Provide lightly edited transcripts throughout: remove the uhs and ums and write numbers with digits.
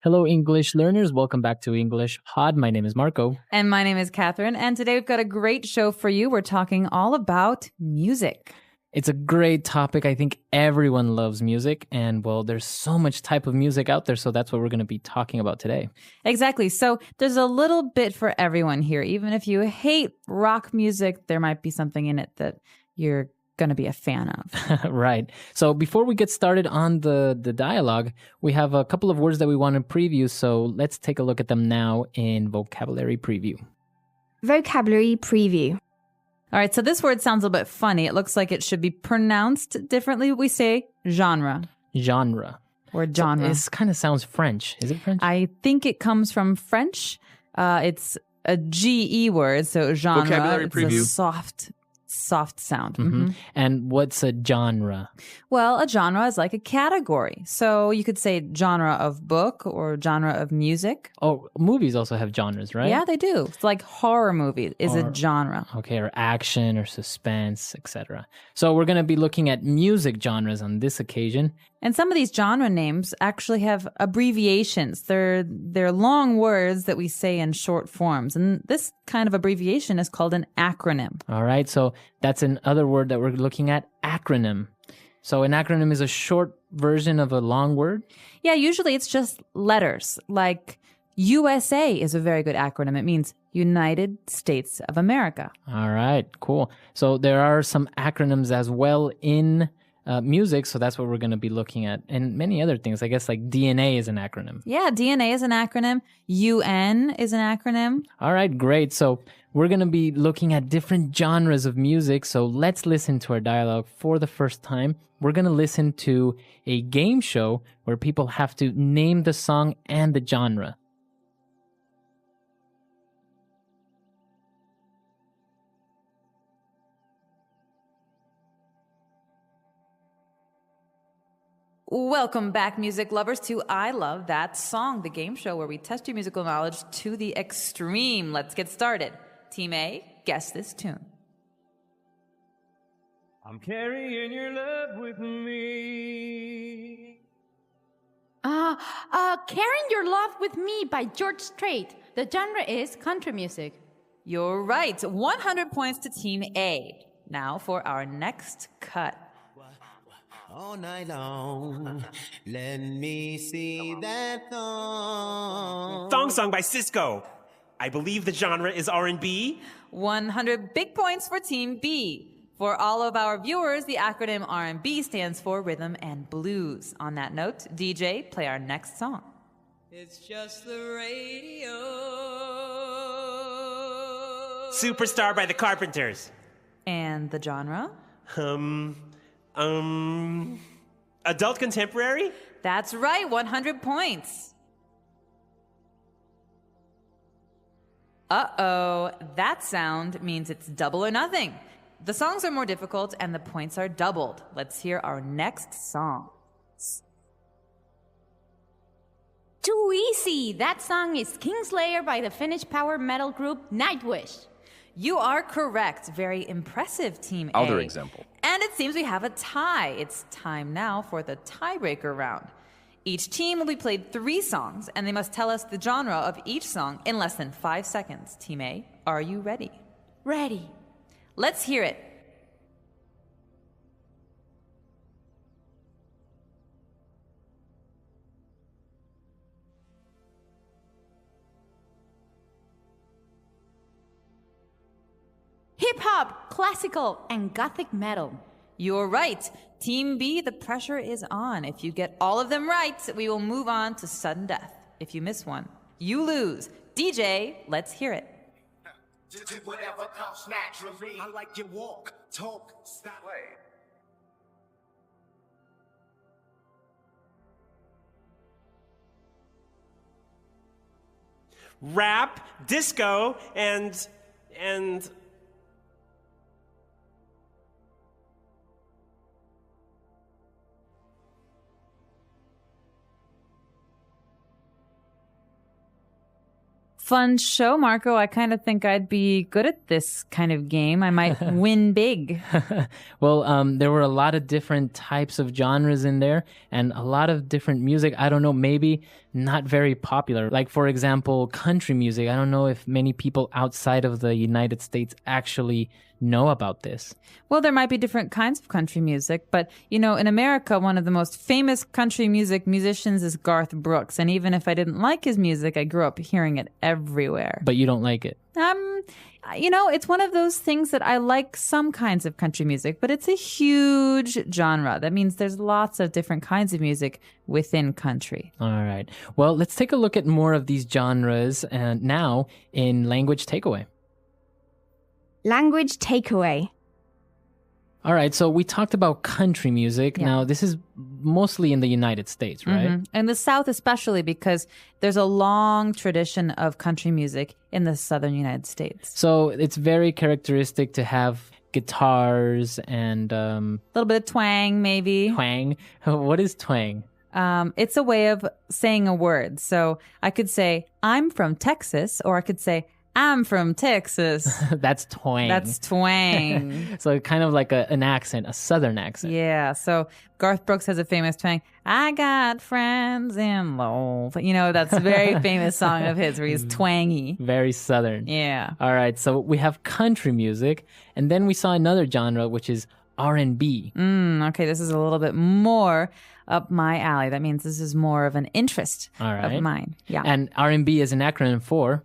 Hello, English learners. Welcome back to English Pod. My name is Marco. And my name is Catherine. And today we've got a great show for you. We're talking all about music. It's a great topic. I think everyone loves music. And well, there's so much type of music out there. So that's what we're going to be talking about today. Exactly. So there's a little bit for everyone here. Even if you hate rock music, there might be something in it that you're going to be a fan of. Right. So before we get started on the dialogue, we have a couple of words that we want to preview. So let's take a look at them now in vocabulary preview. Vocabulary preview. All right. So this word sounds a little bit funny. It looks like it should be pronounced differently. We say genre. Genre. Or genre. So this kind of sounds French. Is it French? I think it comes from French. It's a GE word. So genre. Vocabulary it's preview. A soft sound. Mm-hmm. And what's a genre? Well, a genre is like a category. So you could say genre of book or genre of music. Oh, movies also have genres, right? Yeah, they do. It's like horror movie is a genre. Okay, or action or suspense, etc. So we're going to be looking at music genres on this occasion. And some of these genre names actually have abbreviations. They're long words that we say in short forms. And this kind of abbreviation is called an acronym. All right, so that's another word that we're looking at, acronym. So an acronym is a short version of a long word? Yeah, usually it's just letters. Like USA is a very good acronym. It means United States of America. All right, cool. So there are some acronyms as well in music, so that's what we're going to be looking at. And many other things, I guess, like DNA is an acronym. Yeah, DNA is an acronym. UN is an acronym. All right, great. So we're going to be looking at different genres of music. So let's listen to our dialogue for the first time. We're going to listen to a game show where people have to name the song and the genre. Welcome back, music lovers, to I Love That Song, the game show where we test your musical knowledge to the extreme. Let's get started. Team A, guess this tune. I'm carrying your love with me. Carrying Your Love with Me by George Strait. The genre is country music. You're right. 100 points to Team A. Now for our next cut. All night long, let me see that thong. Thong song by Cisco. I believe the genre is R&B. 100 big points for Team B. For all of our viewers, the acronym R&B stands for Rhythm and Blues. On that note, DJ, play our next song. It's just the radio. Superstar by the Carpenters. And the genre? Adult contemporary? That's right, 100 points. Uh-oh, that sound means it's double or nothing. The songs are more difficult and the points are doubled. Let's hear our next song. Too Easy. That song is Kingslayer by the Finnish power metal group Nightwish. You are correct. Very impressive, Team A. Other example. And it seems we have a tie. It's time now for the tiebreaker round. Each team will be played 3 songs, and they must tell us the genre of each song in less than 5 seconds. Team A, are you ready? Ready. Let's hear it. Hip-hop, classical, and gothic metal. You're right. Team B, the pressure is on. If you get all of them right, we will move on to sudden death. If you miss one, you lose. DJ, let's hear it. Whatever comes naturally. I like your walk, talk, stop. Rap, disco, and fun show, Marco. I kind of think I'd be good at this kind of game. I might win big. Well, there were a lot of different types of genres in there and a lot of different music. I don't know, maybe not very popular. Like, for example, country music. I don't know if many people outside of the United States actually know about this. Well, there might be different kinds of country music, but, in America, one of the most famous country musicians is Garth Brooks. And even if I didn't like his music, I grew up hearing it everywhere. But you don't like it? It's one of those things that I like some kinds of country music, but it's a huge genre. That means there's lots of different kinds of music within country. All right. Well, let's take a look at more of these genres and now in Language Takeaway. Language takeaway. All right, so we talked about country music. Yeah. Now, this is mostly in the United States, right? And the South especially, because there's a long tradition of country music in the southern United States. So it's very characteristic to have guitars and A little bit of twang, maybe. twang. What is twang? It's a way of saying a word. So I could say, I'm from Texas, or I could say, I'm from Texas. That's twang. That's twang. So kind of like an accent, a southern accent. Yeah. So Garth Brooks has a famous twang. I got friends in love. That's a very famous song of his where he's twangy. Very southern. Yeah. All right, so we have country music, and then we saw another genre, which is R&B. Okay, this is a little bit more up my alley. That means this is more of an interest All right. of mine. Yeah. And R&B is an acronym for...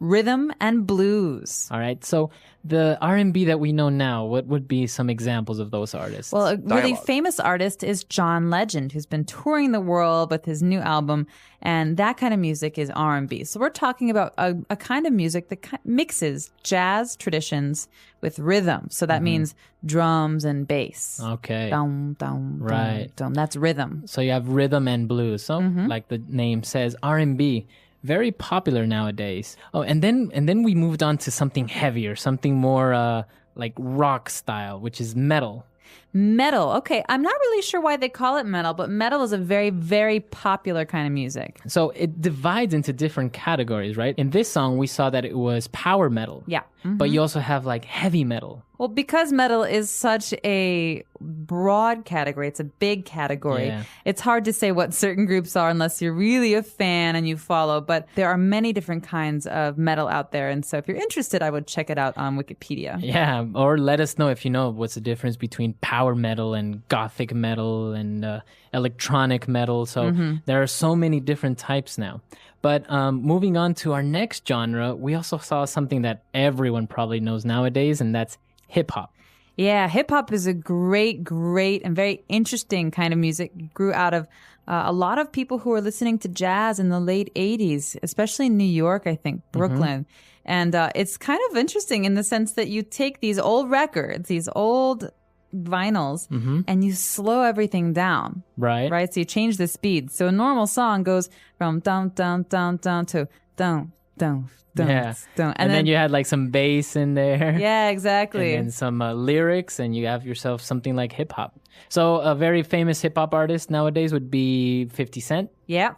Rhythm and blues. All right, so the R&B that we know now, what would be some examples of those artists? Well, a really famous artist is John Legend, who's been touring the world with his new album, and that kind of music is R&B. So we're talking about a kind of music that mixes jazz traditions with rhythm. So that means drums and bass. Okay. Dum, dum, Right. dum, dum. That's rhythm. So you have rhythm and blues. So like the name says, R&B, very popular nowadays. Oh, and then we moved on to something heavier, something more like rock style, which is metal. Metal. Okay, I'm not really sure why they call it metal, but metal is a very, very popular kind of music. So it divides into different categories, right? In this song, we saw that it was power metal. Yeah. But you also have like heavy metal. Well, because metal is such a broad category, it's a big category. Yeah. It's hard to say what certain groups are unless you're really a fan and you follow. But there are many different kinds of metal out there. And so if you're interested, I would check it out on Wikipedia. Yeah, or let us know if you know what's the difference between power metal and gothic metal and electronic metal. So there are so many different types now. But moving on to our next genre, we also saw something that everyone probably knows nowadays, and that's hip-hop. Yeah, hip-hop is a great, great, and very interesting kind of music. It grew out of a lot of people who were listening to jazz in the late 80s, especially in New York, I think, Brooklyn. And it's kind of interesting in the sense that you take these old records, these old vinyls, and you slow everything down. Right. So you change the speed. So a normal song goes from down, down, down, down to down, down, down, Yeah. down. And then you had like some bass in there. Yeah, exactly. And then some lyrics, and you have yourself something like hip-hop. So a very famous hip-hop artist nowadays would be 50 Cent. Yeah.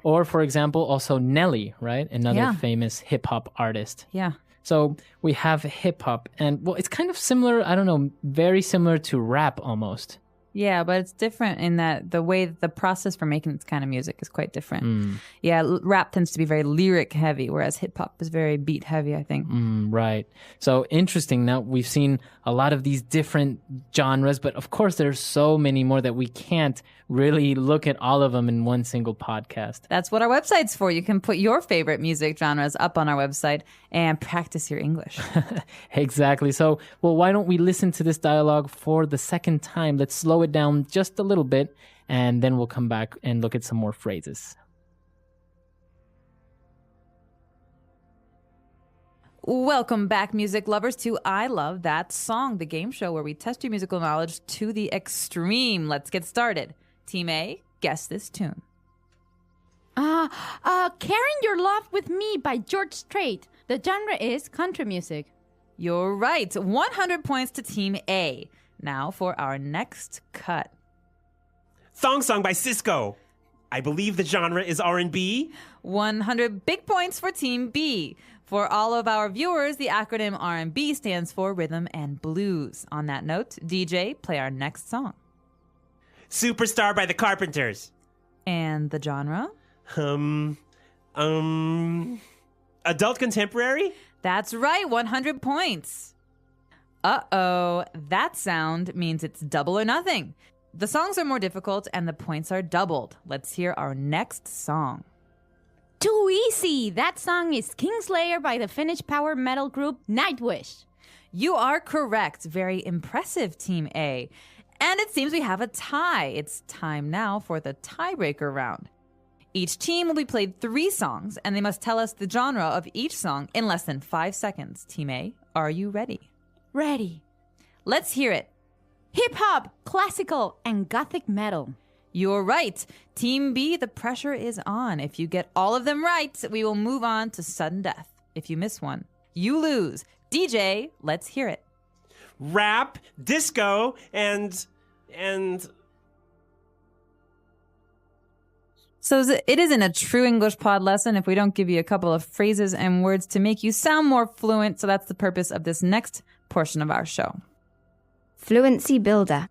Or, for example, also Nelly, right? Another famous hip-hop artist. Yeah. So we have hip-hop, and, well, it's kind of similar, I don't know, very similar to rap almost. Yeah, but it's different in that the way the process for making this kind of music is quite different. Yeah, rap tends to be very lyric heavy, whereas hip hop is very beat heavy, I think. Right. So interesting. Now we've seen a lot of these different genres, but of course there's so many more that we can't really look at all of them in one single podcast. That's what our website's for. You can put your favorite music genres up on our website and practice your English. Exactly. So, well, why don't we listen to this dialogue for the second time? Let's slow it down just a little bit, and then we'll come back and look at some more phrases. Welcome back, music lovers, to I Love That Song, the game show where we test your musical knowledge to the extreme. Let's get started. Team A, guess this tune. Carrying Your Love with Me by George Strait. The genre is country music. You're right. 100 points to Team A. Now for our next cut. Thong Song by Cisco. I believe the genre is R&B. 100 big points for Team B. For all of our viewers, the acronym R&B stands for Rhythm and Blues. On that note, DJ, play our next song. Superstar by the Carpenters. And the genre? Adult contemporary? That's right, 100 points. Uh-oh, that sound means it's double or nothing. The songs are more difficult and the points are doubled. Let's hear our next song. Too easy. That song is Kingslayer by the Finnish power metal group Nightwish. You are correct. Very impressive, Team A. And it seems we have a tie. It's time now for the tiebreaker round. Each team will be played 3 songs, and they must tell us the genre of each song in less than 5 seconds. Team A, are you ready? Ready. Let's hear it. Hip-hop, classical, and gothic metal. You're right. Team B, the pressure is on. If you get all of them right, we will move on to sudden death. If you miss one, you lose. DJ, let's hear it. Rap, disco, and So it isn't a true English pod lesson if we don't give you a couple of phrases and words to make you sound more fluent. So that's the purpose of this next portion of our show. Fluency Builder.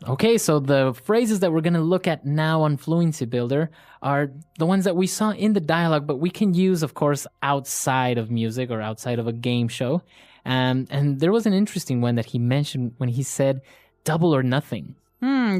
Okay, so the phrases that we're going to look at now on Fluency Builder are the ones that we saw in the dialogue, but we can use, of course, outside of music or outside of a game show. And there was an interesting one that he mentioned when he said double or nothing.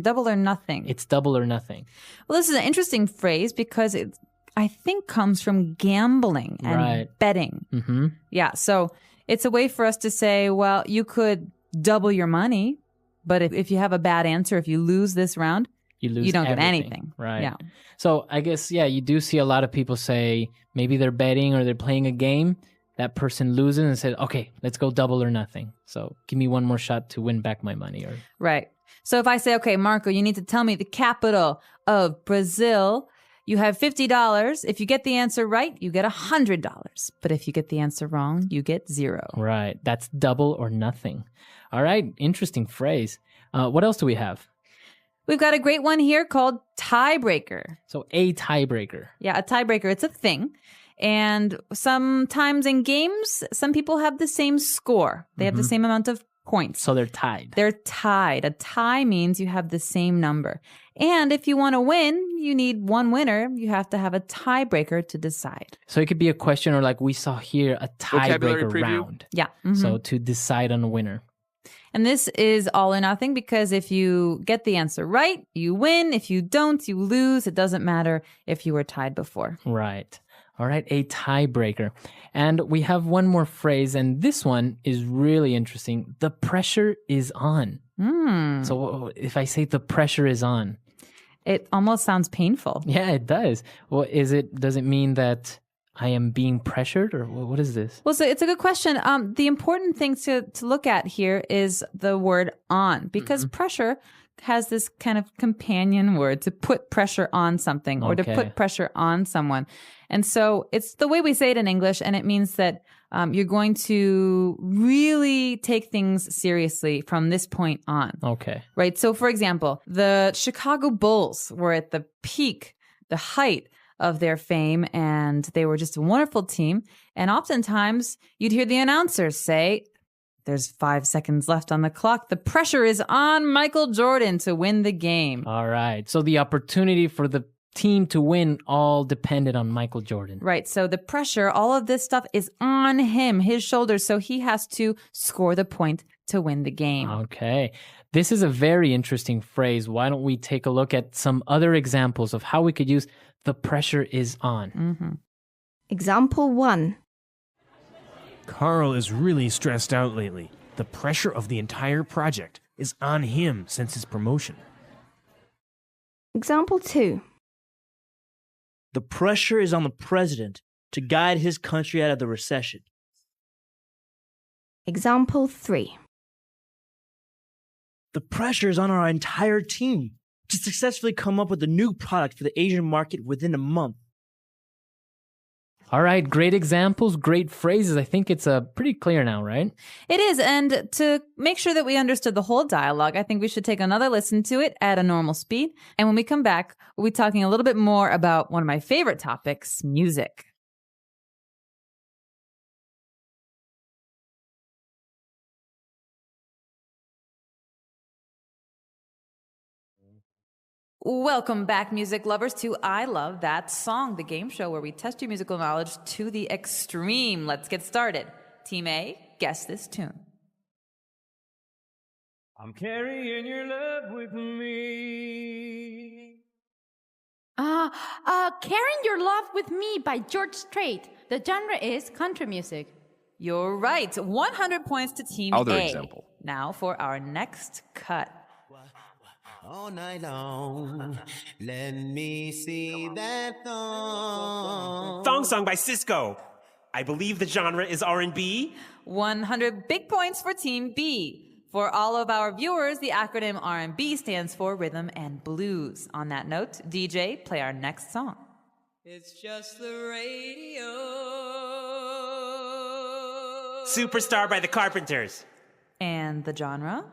Double or nothing. It's double or nothing. Well, this is an interesting phrase because it, I think, comes from gambling and betting. Mm-hmm. Yeah, so it's a way for us to say, well, you could double your money, but if you have a bad answer, if you lose this round, you don't everything. get anything. Right. Yeah. So I guess, you do see a lot of people say maybe they're betting or they're playing a game. That person loses and says, okay, let's go double or nothing. So give me one more shot to win back my money. Right. So if I say, okay, Marco, you need to tell me the capital of Brazil, you have $50. If you get the answer right, you get $100. But if you get the answer wrong, you get 0. Right. That's double or nothing. All right. Interesting phrase. What else do we have? We've got a great one here called tiebreaker. So a tiebreaker. Yeah, a tiebreaker. It's a thing. And sometimes in games, some people have the same score. They have the same amount of points. So they're tied. They're tied. A tie means you have the same number. And if you want to win, you need one winner. You have to have a tiebreaker to decide. So it could be a question or like we saw here, a tiebreaker round. Yeah. So to decide on a winner. And this is all or nothing because if you get the answer right, you win. If you don't, you lose. It doesn't matter if you were tied before. Right. All right, a tiebreaker. And we have one more phrase, and this one is really interesting. The pressure is on. So if I say the pressure is on, it almost sounds painful. Yeah, it does. Well, does it mean that I am being pressured, or what is this? Well, so it's a good question. The important thing to look at here is the word on, because pressure has this kind of companion word to put pressure on something or to put pressure on someone. And so it's the way we say it in English, and it means that you're going to really take things seriously from this point on. Okay. Right? So, for example, the Chicago Bulls were at the peak, the height of their fame, and they were just a wonderful team. And oftentimes, you'd hear the announcers say, there's 5 seconds left on the clock. The pressure is on Michael Jordan to win the game. All right. So the opportunity for the team to win all depended on Michael Jordan. Right. So the pressure, all of this stuff is on him, his shoulders. So he has to score the point to win the game. Okay. This is a very interesting phrase. Why don't we take a look at some other examples of how we could use the pressure is on? Example 1. Carl is really stressed out lately. The pressure of the entire project is on him since his promotion. Example 2. The pressure is on the president to guide his country out of the recession. Example 3. The pressure is on our entire team to successfully come up with a new product for the Asian market within a month. All right, great examples, great phrases. I think it's pretty clear now, right? It is. And to make sure that we understood the whole dialogue, I think we should take another listen to it at a normal speed. And when we come back, we'll be talking a little bit more about one of my favorite topics, music. Welcome back, music lovers, to I Love That Song, the game show where we test your musical knowledge to the extreme. Let's get started. Team A, guess this tune. I'm carrying your love with me. Carrying Your Love with Me by George Strait. The genre is country music. You're right. 100 points to Team A. Other example. Now for our next cut. All night long, let me see that thong. Thong song by Cisco. I believe the genre is R&B. 100 big points for Team B. For all of our viewers, the acronym R&B stands for Rhythm and Blues. On that note, DJ, play our next song. It's just the radio. Superstar by the Carpenters. And the genre?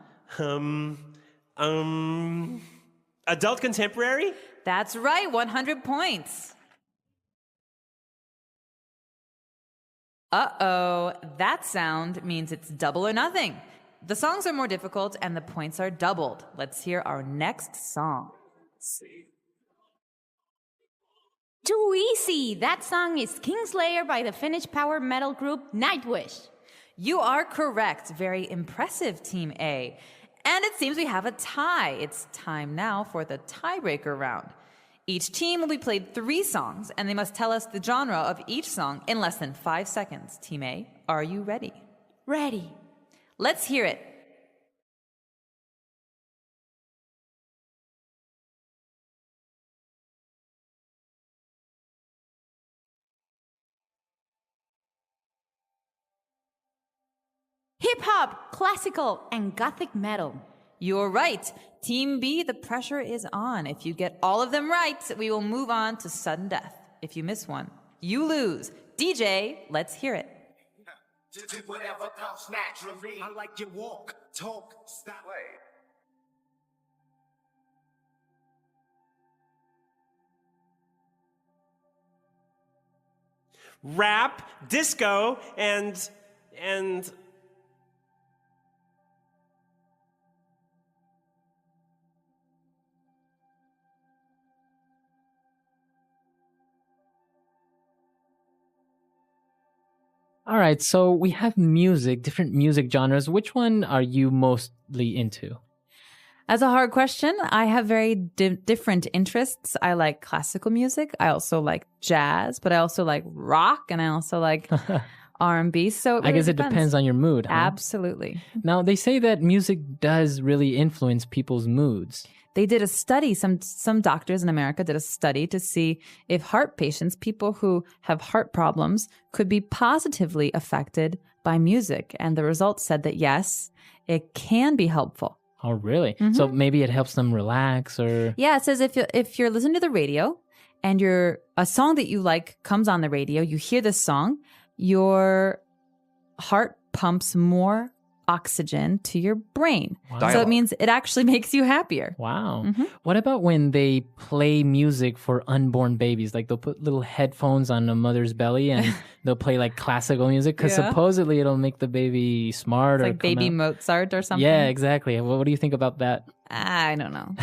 Adult contemporary? That's right, 100 points. Uh-oh, that sound means it's double or nothing. The songs are more difficult and the points are doubled. Let's hear our next song. Too Easy. That song is Kingslayer by the Finnish power metal group Nightwish. You are correct. Very impressive, Team A. And it seems we have a tie. It's time now for the tiebreaker round. Each team will be played 3 songs, and they must tell us the genre of each song in less than 5 seconds. Team A, are you ready? Ready. Let's hear it. Hip-hop, classical, and gothic metal. You're right. Team B, the pressure is on. If you get all of them right, we will move on to sudden death. If you miss one, you lose. DJ, let's hear it. Just do whatever comes naturally. I like your walk, talk, stop. Rap, disco, and All right, so we have music, different music genres. Which one are you mostly into? As a hard question, I have very different interests. I like classical music. I also like jazz, but I also like rock, and I also like R&B. So I guess it depends on your mood. Huh? Absolutely. Now, they say that music does really influence people's moods. They did a study, some doctors in America did a study to see if heart patients, people who have heart problems, could be positively affected by music. And the results said that yes, it can be helpful. Oh, really? Mm-hmm. So maybe it helps them relax or... Yeah, it says if you're listening to the radio and a song that you like comes on the radio, you hear this song, your heart pumps more oxygen to your brain. Wow. So it means it actually makes you happier. Wow. Mm-hmm. What about when they play music for unborn babies? Like they'll put little headphones on a mother's belly and they'll play like classical music because supposedly it'll make the baby smart. It's or like baby Mozart or something. Yeah, exactly. What do you think about that? I don't know.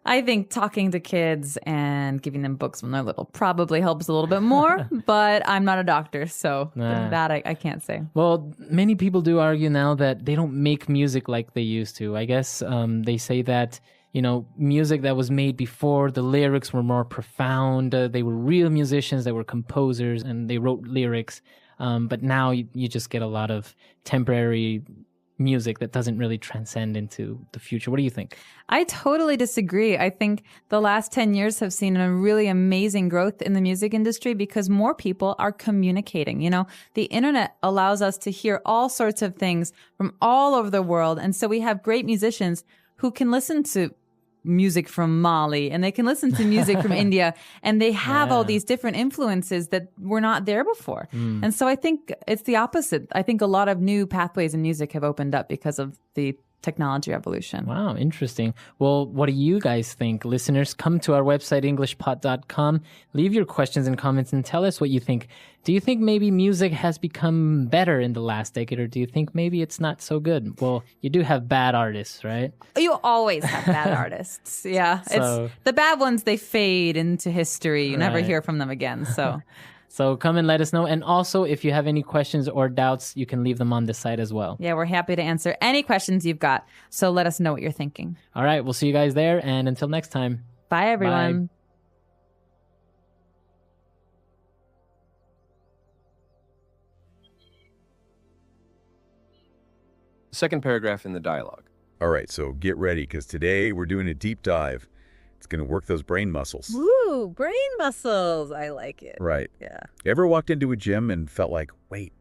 I think talking to kids and giving them books when they're little probably helps a little bit more, but I'm not a doctor, so that I can't say. Well, many people do argue now that they don't make music like they used to. I guess they say that, music that was made before, the lyrics were more profound. They were real musicians, they were composers, and they wrote lyrics. But now you just get a lot of temporary music that doesn't really transcend into the future. What do you think? I totally disagree. I think the last 10 years have seen a really amazing growth in the music industry because more people are communicating. The internet allows us to hear all sorts of things from all over the world. And so we have great musicians who can listen to music from Mali and they can listen to music from India, and they have all these different influences that were not there before. And so I think it's the opposite. I think a lot of new pathways in music have opened up because of the technology evolution. Wow, interesting. Well, what do you guys think? Listeners, come to our website, englishpot.com. Leave your questions and comments and tell us what you think. Do you think maybe music has become better in the last decade, or do you think maybe it's not so good? Well, you do have bad artists, right? You always have bad artists. Yeah. So, it's the bad ones, they fade into history. You never hear from them again. So So come and let us know. And also, if you have any questions or doubts, you can leave them on the site as well. yeah, we're happy to answer any questions you've got. So let us know what you're thinking. All right, we'll see you guys there. And until next time. Bye, everyone. Bye. Second paragraph in the dialogue. All right, so get ready, because today we're doing a deep dive. It's going to work those brain muscles. Woo, brain muscles. I like it. Right. Yeah. Ever walked into a gym and felt like, wait,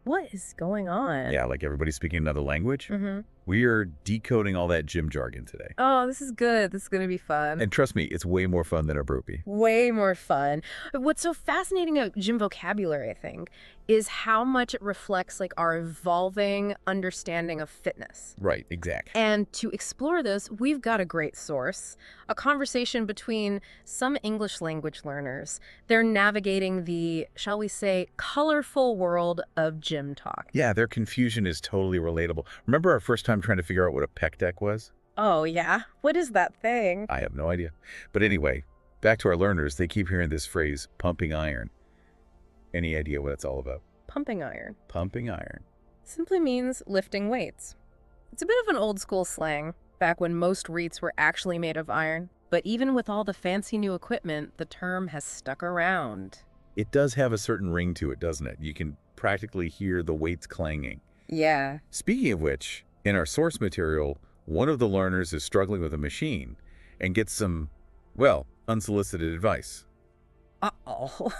What is going on? yeah, like everybody's speaking another language? Mm-hmm. We are decoding all that gym jargon today. Oh, this is good. This is going to be fun. And trust me, it's way more fun than a burpee. Way more fun. What's so fascinating about gym vocabulary, I think, is how much it reflects like our evolving understanding of fitness. Right, exactly. And to explore this, we've got a great source, a conversation between some English language learners. They're navigating the, shall we say, colorful world of gym talk. Yeah, their confusion is totally relatable. Remember our first time trying to figure out what a pec deck was? Oh, yeah? What is that thing? I have no idea. But anyway, back to our learners, they keep hearing this phrase, pumping iron. Any idea what it's all about? Pumping iron. Pumping iron. Simply means lifting weights. It's a bit of an old school slang, back when most wreaths were actually made of iron. But even with all the fancy new equipment, the term has stuck around. It does have a certain ring to it, doesn't it? You can practically hear the weights clanging. Yeah. Speaking of which, in our source material, one of the learners is struggling with a machine and gets some, well, unsolicited advice. Uh-oh.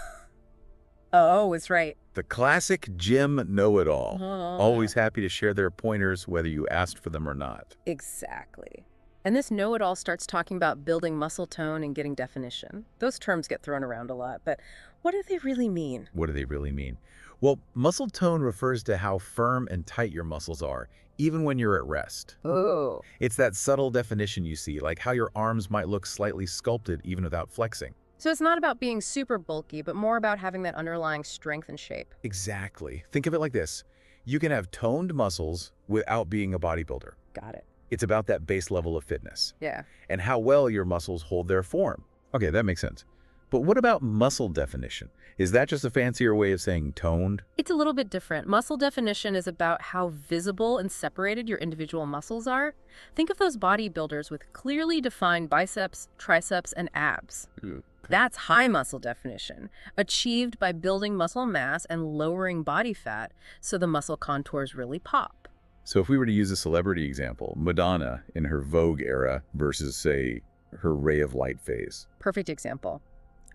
Oh, it's right. The classic gym know-it-all. Always happy to share their pointers whether you asked for them or not. Exactly. And this know-it-all starts talking about building muscle tone and getting definition. Those terms get thrown around a lot, but what do they really mean? What do they really mean? Well, muscle tone refers to how firm and tight your muscles are, even when you're at rest. Oh. It's that subtle definition you see, like how your arms might look slightly sculpted even without flexing. So it's not about being super bulky, but more about having that underlying strength and shape. Exactly. Think of it like this. You can have toned muscles without being a bodybuilder. Got it. It's about that base level of fitness. Yeah. And how well your muscles hold their form. Okay, that makes sense. But what about muscle definition? Is that just a fancier way of saying toned? It's a little bit different. Muscle definition is about how visible and separated your individual muscles are. Think of those bodybuilders with clearly defined biceps, triceps, and abs. That's high muscle definition, achieved by building muscle mass and lowering body fat so the muscle contours really pop. So if we were to use a celebrity example, Madonna in her Vogue era versus, say, her Ray of Light phase. Perfect example.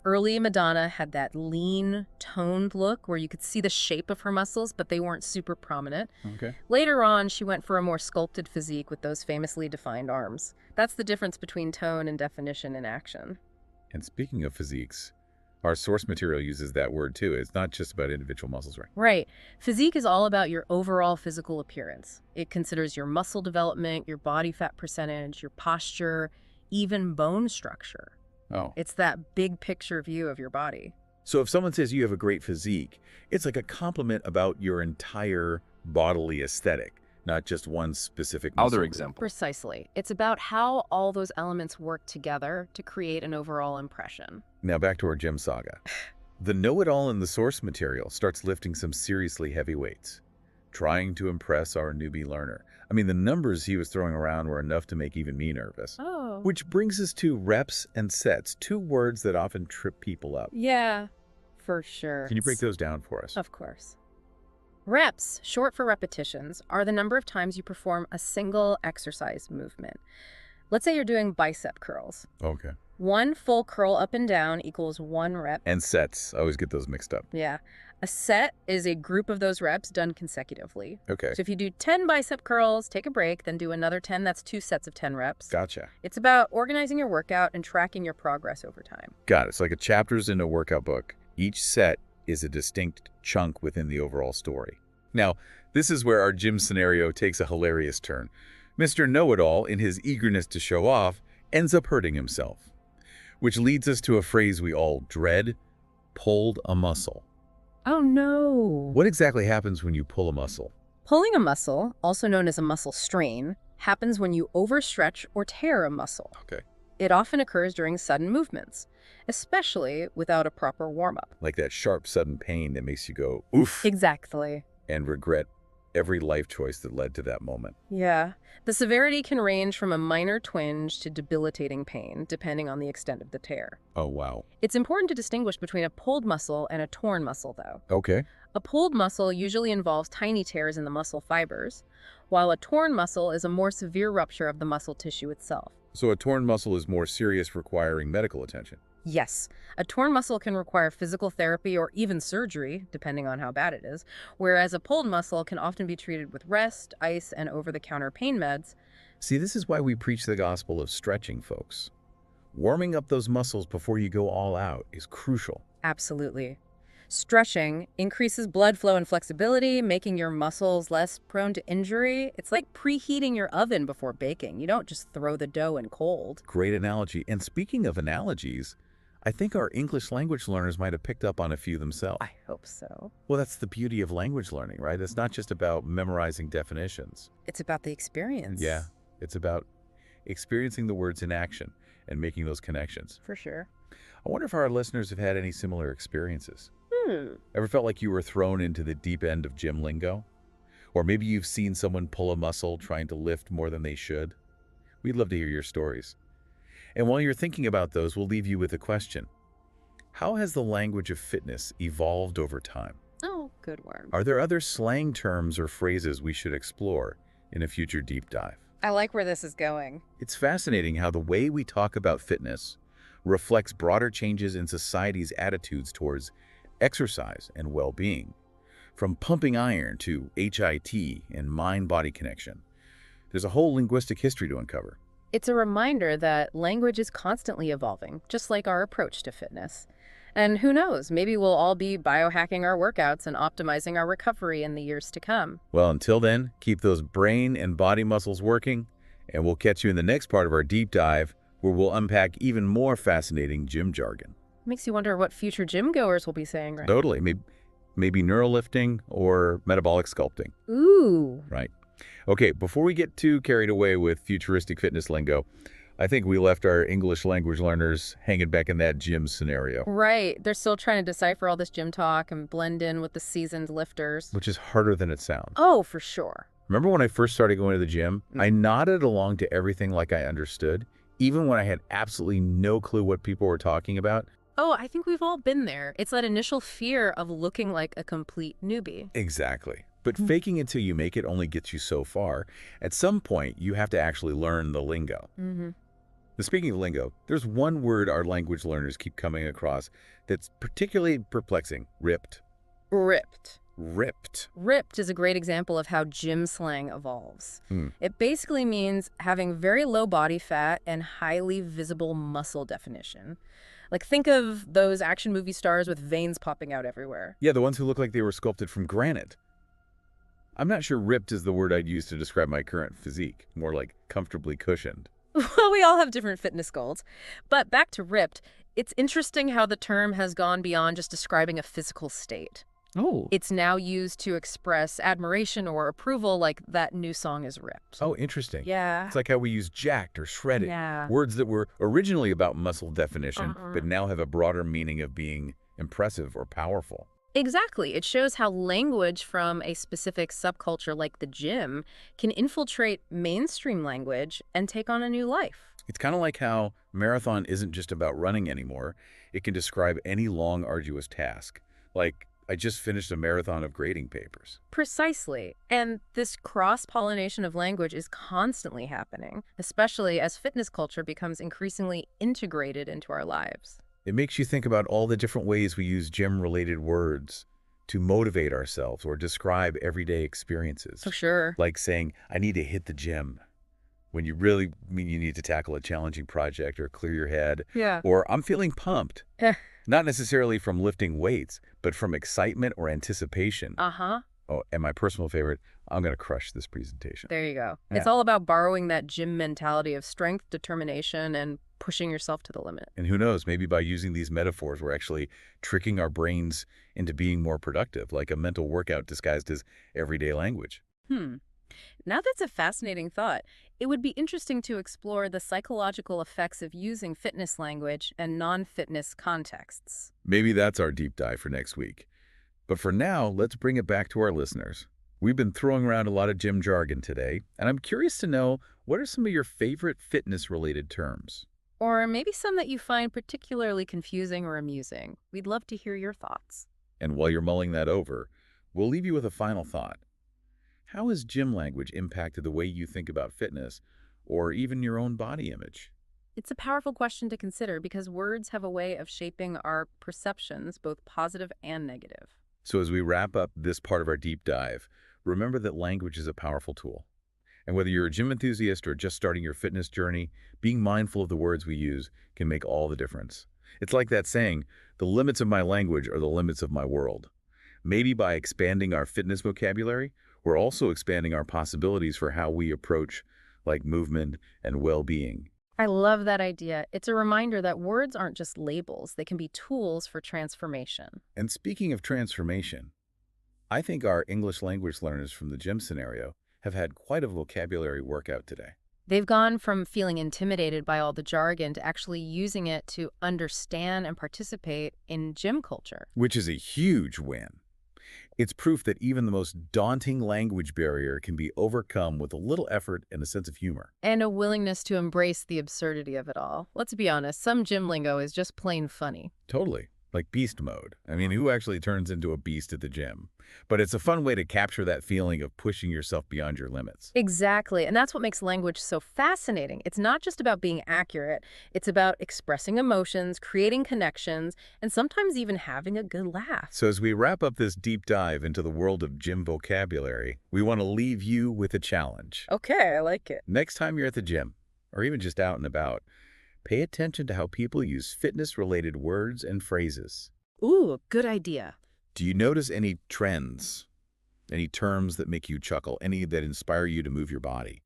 Early Madonna had that lean, toned look where you could see the shape of her muscles, but they weren't super prominent. Okay. Later on, she went for a more sculpted physique with those famously defined arms. That's the difference between tone and definition in action. And speaking of physiques, our source material uses that word too. It's not just about individual muscles, right? Right. Physique is all about your overall physical appearance. It considers your muscle development, your body fat percentage, your posture, even bone structure. Oh. It's that big picture view of your body. So if someone says you have a great physique, it's like a compliment about your entire bodily aesthetic, not just one specific muscle Other group. example. Precisely. It's about how all those elements work together to create an overall impression. Now back to our gym saga. The know-it-all in the source material starts lifting some seriously heavy weights, trying to impress our newbie learner. I mean, the numbers he was throwing around were enough to make even me nervous. Oh. Which brings us to reps and sets, two words that often trip people up. Yeah, for sure. Can you break those down for us? Of course. Reps, short for repetitions, are the number of times you perform a single exercise movement. Let's say you're doing bicep curls. Okay. 1 full curl up and down equals 1 rep. And sets. I always get those mixed up. Yeah. A set is a group of those reps done consecutively. Okay. So if you do 10 bicep curls, take a break, then do another 10, that's 2 sets of 10 reps. Gotcha. It's about organizing your workout and tracking your progress over time. Got it. It's like a chapters in a workout book. Each set is a distinct chunk within the overall story. Now, this is where our gym scenario takes a hilarious turn. Mr. Know-It-All, in his eagerness to show off, ends up hurting himself. Which leads us to a phrase we all dread, pulled a muscle. Oh no. What exactly happens when you pull a muscle? Pulling a muscle, also known as a muscle strain, happens when you overstretch or tear a muscle. Okay. It often occurs during sudden movements, especially without a proper warm-up. Like that sharp, sudden pain that makes you go, oof. Exactly. And regret every life choice that led to that moment. Yeah. The severity can range from a minor twinge to debilitating pain, depending on the extent of the tear. Oh, wow. It's important to distinguish between a pulled muscle and a torn muscle, though. Okay. A pulled muscle usually involves tiny tears in the muscle fibers, while a torn muscle is a more severe rupture of the muscle tissue itself. So a torn muscle is more serious, requiring medical attention. Yes, a torn muscle can require physical therapy or even surgery, depending on how bad it is, whereas a pulled muscle can often be treated with rest, ice, and over-the-counter pain meds. See, this is why we preach the gospel of stretching, folks. Warming up those muscles before you go all out is crucial. Absolutely. Stretching increases blood flow and flexibility, making your muscles less prone to injury. It's like preheating your oven before baking. You don't just throw the dough in cold. Great analogy. And speaking of analogies, I think our English language learners might have picked up on a few themselves. I hope so. Well, that's the beauty of language learning, right? It's not just about memorizing definitions. It's about the experience. Yeah, it's about experiencing the words in action and making those connections. For sure. I wonder if our listeners have had any similar experiences. Ever felt like you were thrown into the deep end of gym lingo? Or maybe you've seen someone pull a muscle trying to lift more than they should? We'd love to hear your stories. And while you're thinking about those, we'll leave you with a question. How has the language of fitness evolved over time? Oh, good one. Are there other slang terms or phrases we should explore in a future deep dive? I like where this is going. It's fascinating how the way we talk about fitness reflects broader changes in society's attitudes towards exercise and well-being, from pumping iron to HIT and mind-body connection. There's a whole linguistic history to uncover. It's a reminder that language is constantly evolving, just like our approach to fitness. And who knows, maybe we'll all be biohacking our workouts and optimizing our recovery in the years to come. Well, until then, keep those brain and body muscles working, and we'll catch you in the next part of our deep dive, where we'll unpack even more fascinating gym jargon. Makes you wonder what future gym goers will be saying, right? Totally. Maybe neural lifting or metabolic sculpting. Ooh. Right. Okay, before we get too carried away with futuristic fitness lingo, I think we left our English language learners hanging back in that gym scenario. Right. They're still trying to decipher all this gym talk and blend in with the seasoned lifters. Which is harder than it sounds. Oh, for sure. Remember when I first started going to the gym? I nodded along to everything like I understood, even when I had absolutely no clue what people were talking about. Oh, I think we've all been there. It's that initial fear of looking like a complete newbie. Exactly. But faking it till you make it only gets you so far. At some point, you have to actually learn the lingo. Speaking of lingo, there's one word our language learners keep coming across that's particularly perplexing. Ripped. Ripped. Ripped. Ripped is a great example of how gym slang evolves. It basically means having very low body fat and highly visible muscle definition. Like, think of those action movie stars with veins popping out everywhere. Yeah, the ones who look like they were sculpted from granite. I'm not sure ripped is the word I'd use to describe my current physique. More like comfortably cushioned. Well, we all have different fitness goals. But back to ripped, it's interesting how the term has gone beyond just describing a physical state. Oh. It's now used to express admiration or approval, like that new song is ripped. Oh, interesting. Yeah. It's like how we use jacked or shredded. Yeah. Words that were originally about muscle definition, but now have a broader meaning of being impressive or powerful. Exactly. It shows how language from a specific subculture like the gym can infiltrate mainstream language and take on a new life. It's kind of like how marathon isn't just about running anymore. It can describe any long, arduous task, like I just finished a marathon of grading papers. Precisely. And this cross-pollination of language is constantly happening, especially as fitness culture becomes increasingly integrated into our lives. It makes you think about all the different ways we use gym-related words to motivate ourselves or describe everyday experiences. For sure. Like saying, I need to hit the gym, when you really mean you need to tackle a challenging project or clear your head. Yeah. Or I'm feeling pumped. Not necessarily from lifting weights, but from excitement or anticipation. Uh-huh. Oh, and my personal favorite, I'm going to crush this presentation. There you go. Yeah. It's all about borrowing that gym mentality of strength, determination, and pushing yourself to the limit. And who knows, maybe by using these metaphors, we're actually tricking our brains into being more productive, like a mental workout disguised as everyday language. Now that's a fascinating thought. It would be interesting to explore the psychological effects of using fitness language and non-fitness contexts. Maybe that's our deep dive for next week. But for now, let's bring it back to our listeners. We've been throwing around a lot of gym jargon today, and I'm curious to know, what are some of your favorite fitness-related terms? Or maybe some that you find particularly confusing or amusing. We'd love to hear your thoughts. And while you're mulling that over, we'll leave you with a final thought. How has gym language impacted the way you think about fitness, or even your own body image? It's a powerful question to consider because words have a way of shaping our perceptions, both positive and negative. So as we wrap up this part of our deep dive, remember that language is a powerful tool. And whether you're a gym enthusiast or just starting your fitness journey, being mindful of the words we use can make all the difference. It's like that saying, the limits of my language are the limits of my world. Maybe by expanding our fitness vocabulary, we're also expanding our possibilities for how we approach like movement and well-being. I love that idea. It's a reminder that words aren't just labels. They can be tools for transformation. And speaking of transformation, I think our English language learners from the gym scenario have had quite a vocabulary workout today. They've gone from feeling intimidated by all the jargon to actually using it to understand and participate in gym culture. Which is a huge win. It's proof that even the most daunting language barrier can be overcome with a little effort and a sense of humor. And a willingness to embrace the absurdity of it all. Let's be honest, some gym lingo is just plain funny. Totally. Like beast mode. I mean, who actually turns into a beast at the gym? But it's a fun way to capture that feeling of pushing yourself beyond your limits. Exactly. And that's what makes language so fascinating. It's not just about being accurate. It's about expressing emotions, creating connections, and sometimes even having a good laugh. So as we wrap up this deep dive into the world of gym vocabulary, we want to leave you with a challenge. Okay, I like it. Next time you're at the gym, or even just out and about, pay attention to how people use fitness-related words and phrases. Ooh, good idea. Do you notice any trends, any terms that make you chuckle, any that inspire you to move your body?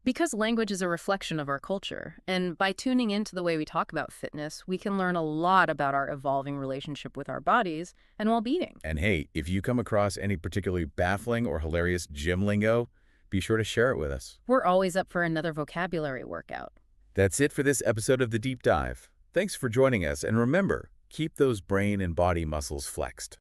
Because language is a reflection of our culture, and by tuning into the way we talk about fitness, we can learn a lot about our evolving relationship with our bodies and well-being. And hey, if you come across any particularly baffling or hilarious gym lingo, be sure to share it with us. We're always up for another vocabulary workout. That's it for this episode of The Deep Dive. Thanks for joining us, and remember, keep those brain and body muscles flexed.